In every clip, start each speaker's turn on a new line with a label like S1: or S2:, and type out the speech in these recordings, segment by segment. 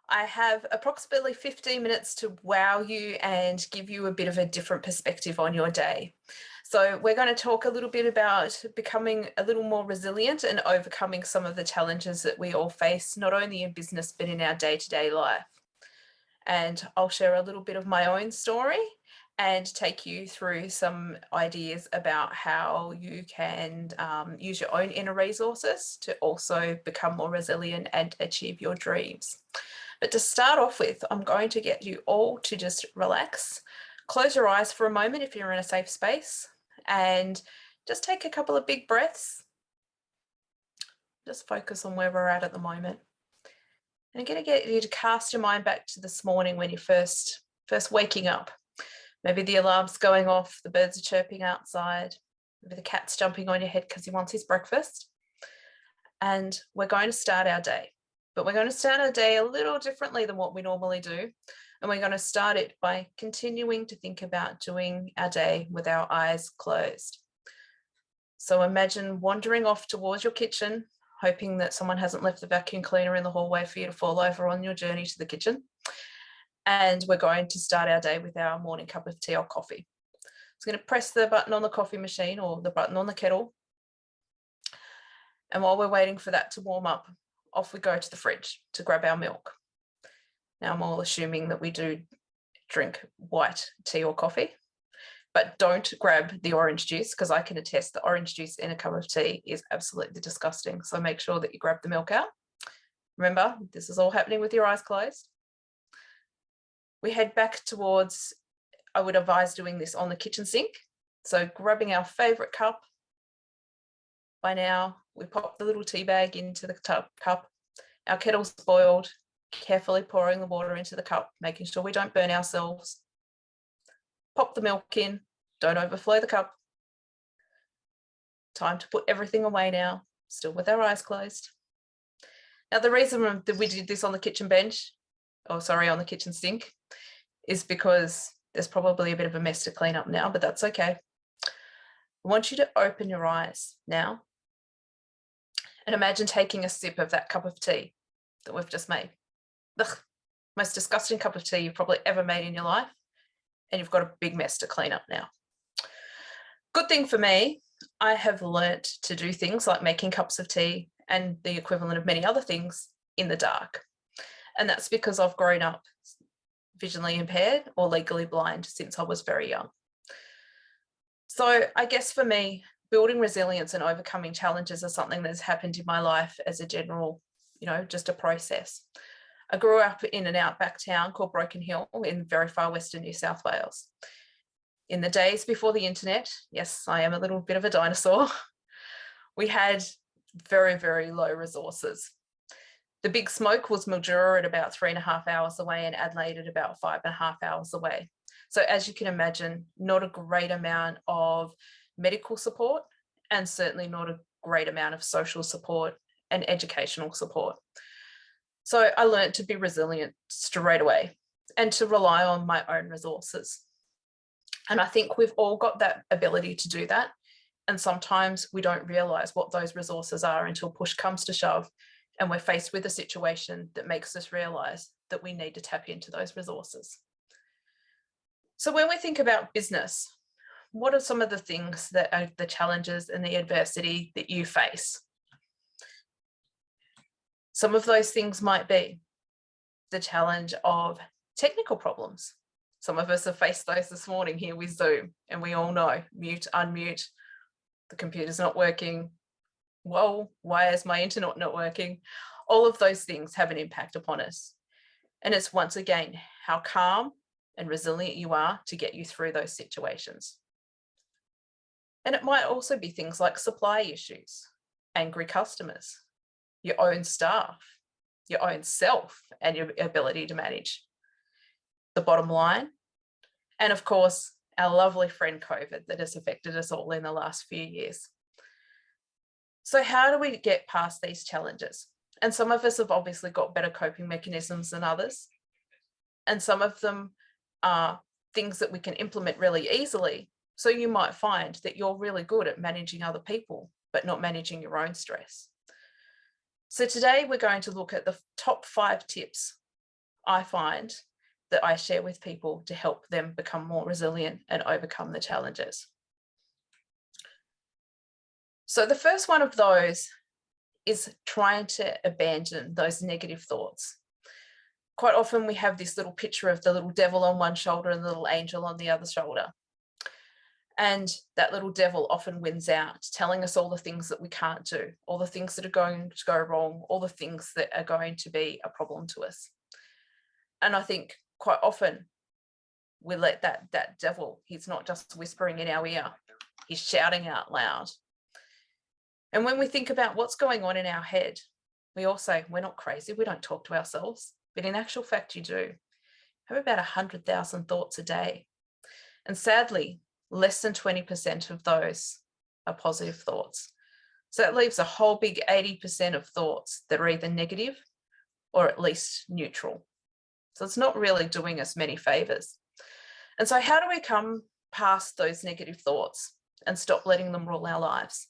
S1: I have approximately 15 minutes to wow you and give you a bit of a different perspective on your day. So we're going to talk a little bit about becoming a little more resilient and overcoming some of the challenges that we all face, not only in business, but in our day-to-day life. And I'll share a little bit of my own story and take you through some ideas about how you can use your own inner resources to also become more resilient and achieve your dreams. But to start off with, I'm going to get you all to just relax, close your eyes for a moment if you're in a safe space, and just take a couple of big breaths. Just focus on where we're at the moment. And I'm going to get you to cast your mind back to this morning when you're first waking up. Maybe the alarm's going off, the birds are chirping outside, maybe the cat's jumping on your head because he wants his breakfast. And we're going to start our day. But we're going to start our day a little differently than what we normally do. And we're going to start it by continuing to think about doing our day with our eyes closed. So imagine wandering off towards your kitchen, hoping that someone hasn't left the vacuum cleaner in the hallway for you to fall over on your journey to the kitchen. And we're going to start our day with our morning cup of tea or coffee. So I'm going to press the button on the coffee machine or the button on the kettle. And while we're waiting for that to warm up, off we go to the fridge to grab our milk. Now I'm all assuming that we do drink white tea or coffee, but don't grab the orange juice because I can attest the orange juice in a cup of tea is absolutely disgusting. So make sure that you grab the milk out. Remember, this is all happening with your eyes closed. We head back towards, I would advise doing this on the kitchen sink. So grabbing our favorite cup. By now, we pop the little tea bag into the cup. Our kettle's boiled, carefully pouring the water into the cup, making sure we don't burn ourselves. Pop the milk in, don't overflow the cup. Time to put everything away now, still with our eyes closed. Now, the reason that we did this on the kitchen bench, on the kitchen sink, is because there's probably a bit of a mess to clean up now, but that's okay. I want you to open your eyes now and imagine taking a sip of that cup of tea that we've just made. Ugh, most disgusting cup of tea you've probably ever made in your life, and you've got a big mess to clean up now. Good thing for me, I have learnt to do things like making cups of tea and the equivalent of many other things in the dark. And that's because I've grown up visually impaired or legally blind since I was very young. So I guess for me, building resilience and overcoming challenges are something that's happened in my life as a general, just a process. I grew up in an outback town called Broken Hill in very far western New South Wales. In the days before the internet, yes, I am a little bit of a dinosaur, we had very, very low resources. The big smoke was Mildura at about 3.5 hours away and Adelaide at about 5.5 hours away. So as you can imagine, not a great amount of medical support and certainly not a great amount of social support and educational support. So I learned to be resilient straight away and to rely on my own resources. And I think we've all got that ability to do that. And sometimes we don't realise what those resources are until push comes to shove and we're faced with a situation that makes us realise that we need to tap into those resources. So when we think about business, what are some of the things that are the challenges and the adversity that you face? Some of those things might be the challenge of technical problems. Some of us have faced those this morning here with Zoom, and we all know, mute, unmute, the computer's not working. Whoa, why is my internet not working? All of those things have an impact upon us. And it's once again, how calm and resilient you are to get you through those situations. And it might also be things like supply issues, angry customers, your own staff, your own self, and your ability to manage. The bottom line, and of course, our lovely friend COVID that has affected us all in the last few years. So how do we get past these challenges? And some of us have obviously got better coping mechanisms than others. And some of them are things that we can implement really easily. So you might find that you're really good at managing other people, but not managing your own stress. So today we're going to look at the top 5 tips I find that I share with people to help them become more resilient and overcome the challenges. So the first one of those is trying to abandon those negative thoughts. Quite often we have this little picture of the little devil on one shoulder and the little angel on the other shoulder. And that little devil often wins out, telling us all the things that we can't do, all the things that are going to go wrong, all the things that are going to be a problem to us. And I think quite often we let that devil, he's not just whispering in our ear, he's shouting out loud. And when we think about what's going on in our head, we all say, we're not crazy, we don't talk to ourselves. But in actual fact, you do. Have about 100,000 thoughts a day. And sadly, less than 20% of those are positive thoughts. So that leaves a whole big 80% of thoughts that are either negative or at least neutral. So it's not really doing us many favors. And so how do we come past those negative thoughts and stop letting them rule our lives?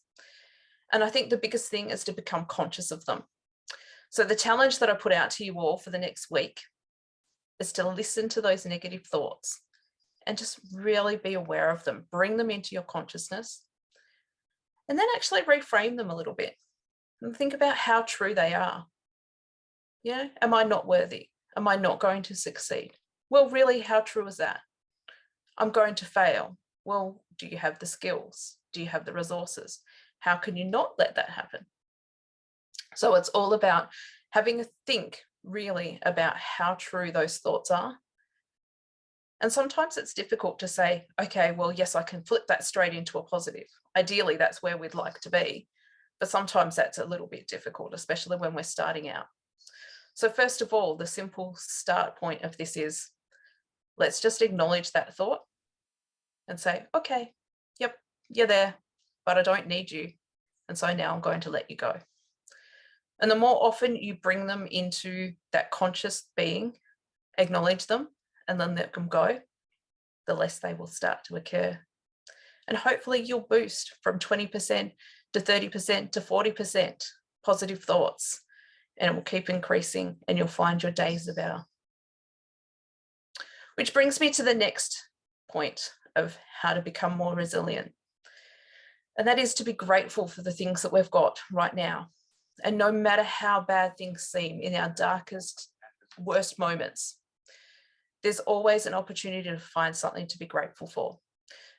S1: And I think the biggest thing is to become conscious of them. So the challenge that I put out to you all for the next week is to listen to those negative thoughts and just really be aware of them, bring them into your consciousness, and then actually reframe them a little bit and think about how true they are. You know, am I not worthy? Am I not going to succeed? Well, really, how true is that? I'm going to fail. Well, do you have the skills? Do you have the resources? How can you not let that happen? So it's all about having a think really about how true those thoughts are. And sometimes it's difficult to say, okay, well, yes, I can flip that straight into a positive. Ideally, that's where we'd like to be. But sometimes that's a little bit difficult, especially when we're starting out. So first of all, the simple start point of this is, let's just acknowledge that thought and say, okay, yep, you're there, but I don't need you. And so now I'm going to let you go. And the more often you bring them into that conscious being, acknowledge them, and then let them go, the less they will start to occur. And hopefully you'll boost from 20% to 30% to 40% positive thoughts, and it will keep increasing and you'll find your days are better. Which brings me to the next point of how to become more resilient. And that is to be grateful for the things that we've got right now. And no matter how bad things seem in our darkest, worst moments, there's always an opportunity to find something to be grateful for.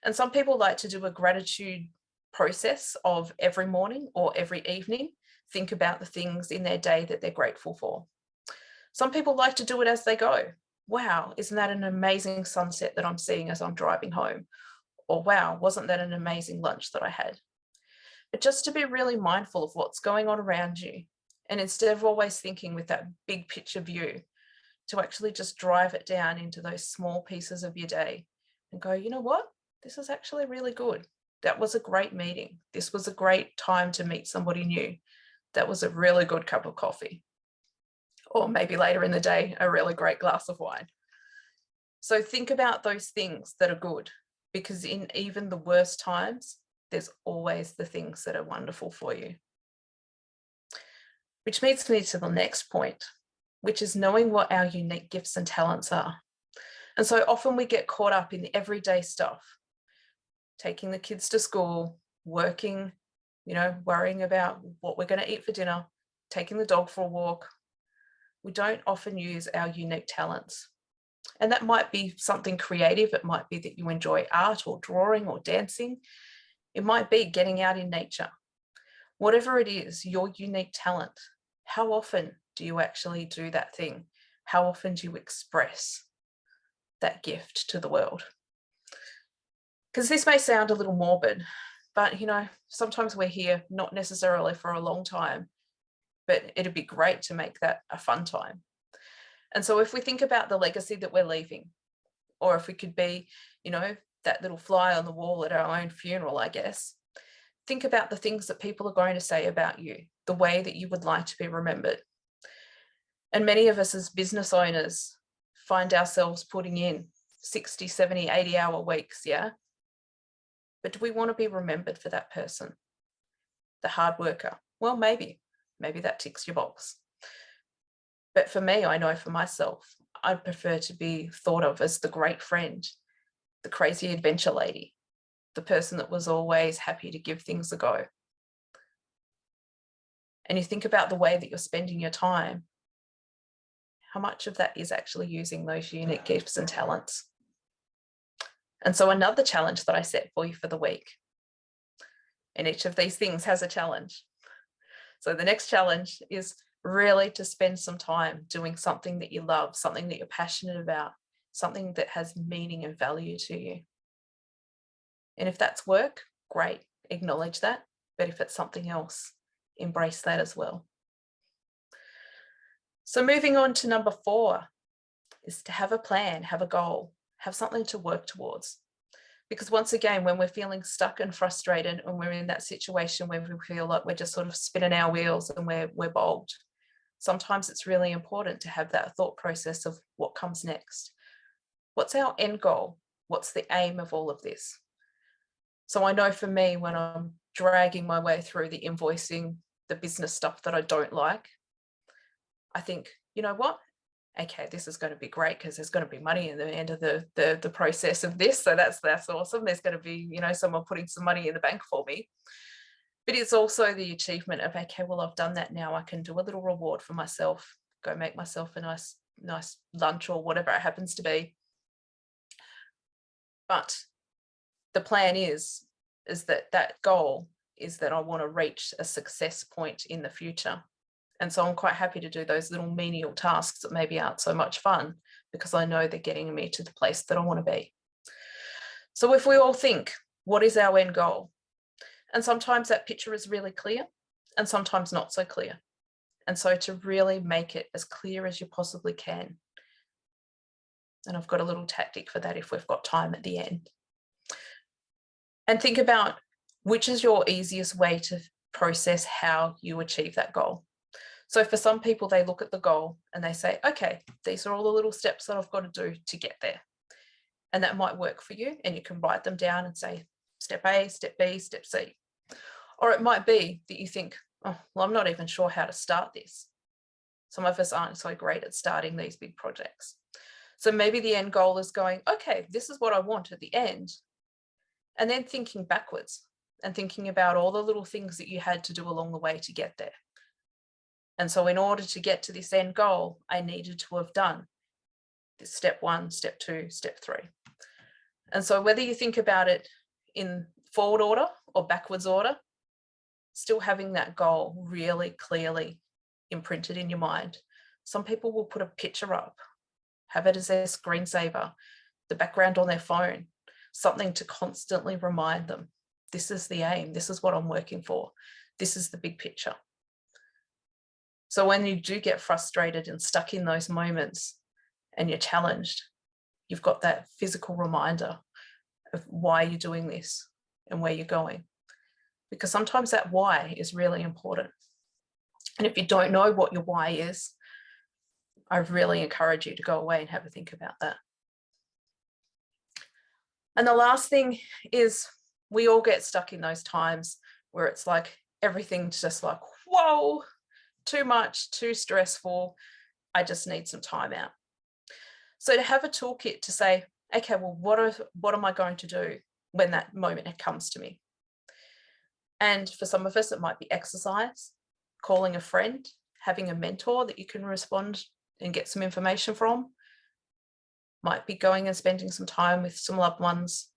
S1: And some people like to do a gratitude process of every morning or every evening, think about the things in their day that they're grateful for. Some people like to do it as they go. Wow, isn't that an amazing sunset that I'm seeing as I'm driving home? Or wow, wasn't that an amazing lunch that I had? But just to be really mindful of what's going on around you. And instead of always thinking with that big picture view, to actually just drive it down into those small pieces of your day and go, you know what? This is actually really good. That was a great meeting. This was a great time to meet somebody new. That was a really good cup of coffee. Or maybe later in the day, a really great glass of wine. So think about those things that are good, because in even the worst times, there's always the things that are wonderful for you. Which leads me to the next point, which is knowing what our unique gifts and talents are. And so often we get caught up in everyday stuff, taking the kids to school, working, worrying about what we're going to eat for dinner, taking the dog for a walk. We don't often use our unique talents. And that might be something creative. It might be that you enjoy art or drawing or dancing. It might be getting out in nature. Whatever it is, your unique talent, how often do you actually do that thing? How often do you express that gift to the world? Because this may sound a little morbid, but sometimes we're here not necessarily for a long time, but it'd be great to make that a fun time. And so if we think about the legacy that we're leaving, or if we could be, that little fly on the wall at our own funeral, I guess, think about the things that people are going to say about you, the way that you would like to be remembered. And many of us as business owners find ourselves putting in 60, 70, 80-hour weeks, yeah? But do we want to be remembered for that person? The hard worker? Well, maybe that ticks your box. But for me, I know for myself, I'd prefer to be thought of as the great friend, the crazy adventure lady, the person that was always happy to give things a go. And you think about the way that you're spending your time, how much of that is actually using those unique gifts and talents? And so another challenge that I set for you for the week, and each of these things has a challenge. So the next challenge is really to spend some time doing something that you love, something that you're passionate about, something that has meaning and value to you. And if that's work, great, acknowledge that. But if it's something else, embrace that as well. So moving on to number 4 is to have a plan, have a goal, have something to work towards. Because once again, when we're feeling stuck and frustrated and we're in that situation where we feel like we're just sort of spinning our wheels and we're bogged, sometimes it's really important to have that thought process of what comes next. What's our end goal? What's the aim of all of this? So I know for me, when I'm dragging my way through the invoicing, the business stuff that I don't like, I think, you know what? Okay, this is going to be great because there's going to be money in the end of the process of this. So that's awesome. There's going to be, someone putting some money in the bank for me. But it's also the achievement of, okay, well, I've done that now. I can do a little reward for myself, go make myself a nice lunch or whatever it happens to be. But the plan is that goal is that I want to reach a success point in the future. And so I'm quite happy to do those little menial tasks that maybe aren't so much fun because I know they're getting me to the place that I want to be. So if we all think, what is our end goal? And sometimes that picture is really clear and sometimes not so clear. And so to really make it as clear as you possibly can. And I've got a little tactic for that if we've got time at the end. And think about which is your easiest way to process how you achieve that goal. So for some people, they look at the goal and they say, okay, these are all the little steps that I've got to do to get there. And that might work for you. And you can write them down and say, step A, step B, step C. Or it might be that you think, oh, well, I'm not even sure how to start this. Some of us aren't so great at starting these big projects. So maybe the end goal is going, okay, this is what I want at the end. And then thinking backwards and thinking about all the little things that you had to do along the way to get there. And so in order to get to this end goal, I needed to have done this step 1, step 2, step 3. And so whether you think about it in forward order or backwards order, still having that goal really clearly imprinted in your mind. Some people will put a picture up, have it as their screensaver, the background on their phone, something to constantly remind them, this is the aim, this is what I'm working for, this is the big picture. So when you do get frustrated and stuck in those moments and you're challenged, you've got that physical reminder of why you're doing this and where you're going. Because sometimes that why is really important. And if you don't know what your why is, I really encourage you to go away and have a think about that. And the last thing is we all get stuck in those times where it's like everything's just like, whoa, too much, too stressful. I just need some time out. So to have a toolkit to say, okay, well, what am I going to do when that moment comes to me? And for some of us, it might be exercise, calling a friend, having a mentor that you can respond and get some information from. Might be going and spending some time with some loved ones.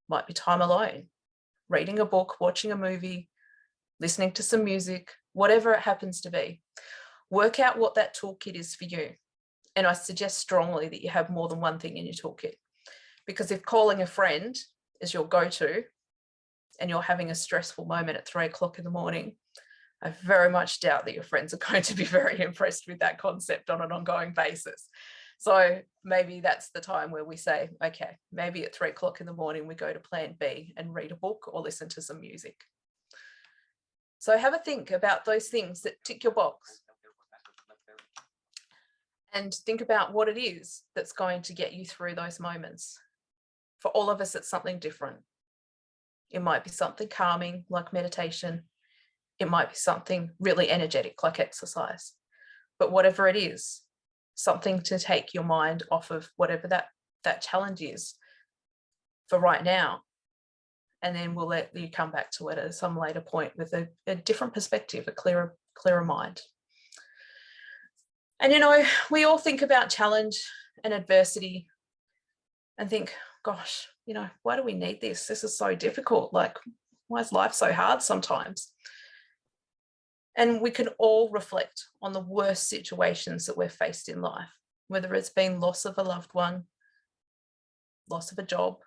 S1: Might be time alone, reading a book, watching a movie, listening to some music, whatever it happens to be. Work out what that toolkit is for you. And I suggest strongly that you have more than one thing in your toolkit. Because if calling a friend is your go-to and you're having a stressful moment at 3 o'clock in the morning, I very much doubt that your friends are going to be very impressed with that concept on an ongoing basis. So maybe that's the time where we say, okay, maybe at 3 o'clock in the morning, we go to plan B and read a book or listen to some music. So have a think about those things that tick your box. And think about what it is that's going to get you through those moments. For all of us, it's something different. It might be something calming like meditation. It might be something really energetic like exercise. But whatever it is, something to take your mind off of whatever that challenge is for right now. And then we'll let you come back to it at some later point with a different perspective, a clearer mind. And, you know, we all think about challenge and adversity and think, gosh, you know, why do we need this? This is so difficult. Like, why is life so hard sometimes? And we can all reflect on the worst situations that we're faced in life, whether it's been loss of a loved one, loss of a job,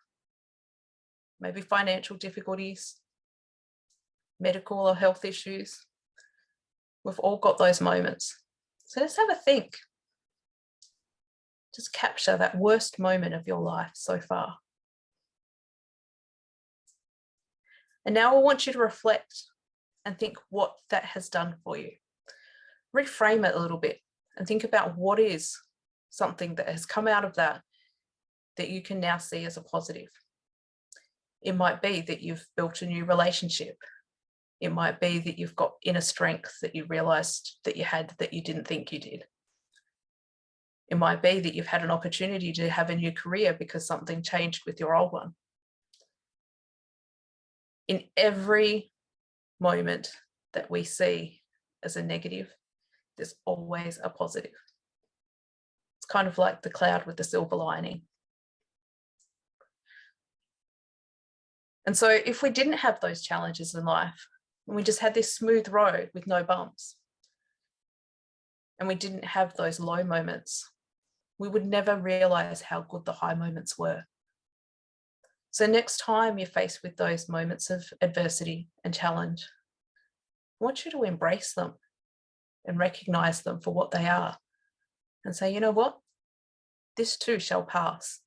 S1: maybe financial difficulties, medical or health issues. We've all got those moments. So let's have a think. Just capture that worst moment of your life so far. And now I want you to reflect and think what that has done for you. Reframe it a little bit and think about what is something that has come out of that you can now see as a positive. It might be that you've built a new relationship. It might be that you've got inner strength that you realized that you had that you didn't think you did. It might be that you've had an opportunity to have a new career because something changed with your old one. In every moment that we see as a negative, there's always a positive. It's kind of like the cloud with the silver lining. And so if we didn't have those challenges in life, and we just had this smooth road with no bumps, and we didn't have those low moments, we would never realize how good the high moments were. So next time you're faced with those moments of adversity and challenge, I want you to embrace them and recognize them for what they are and say, you know what? This too shall pass.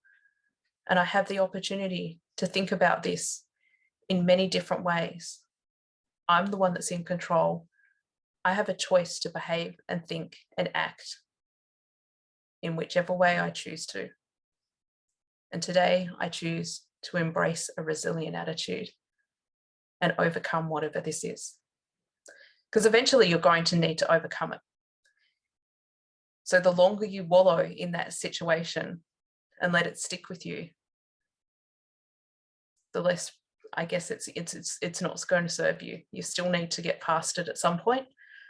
S1: And I have the opportunity to think about this in many different ways. I'm the one that's in control. I have a choice to behave and think and act in whichever way I choose to. And today I choose to embrace a resilient attitude and overcome whatever this is. Because eventually you're going to need to overcome it. So the longer you wallow in that situation and let it stick with you, the less, I guess, it's not going to serve you. You still need to get past it at some point.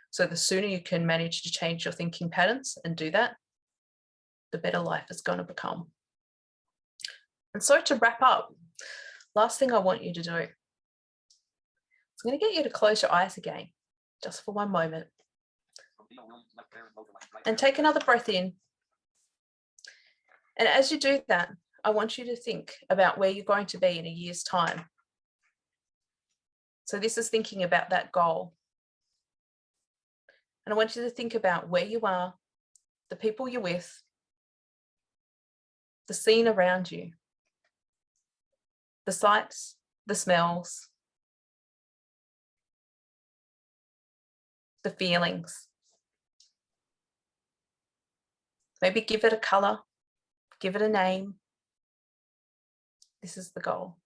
S1: So the sooner you can manage to change your thinking patterns and do that, the better life is going to become. And so to wrap up, last thing I want you to do, I'm going to get you to close your eyes again, just for one moment. And take another breath in. And as you do that, I want you to think about where you're going to be in a year's time. So this is thinking about that goal. And I want you to think about where you are, the people you're with, the scene around you, the sights, the smells, the feelings. Maybe give it a color, give it a name. This is the goal.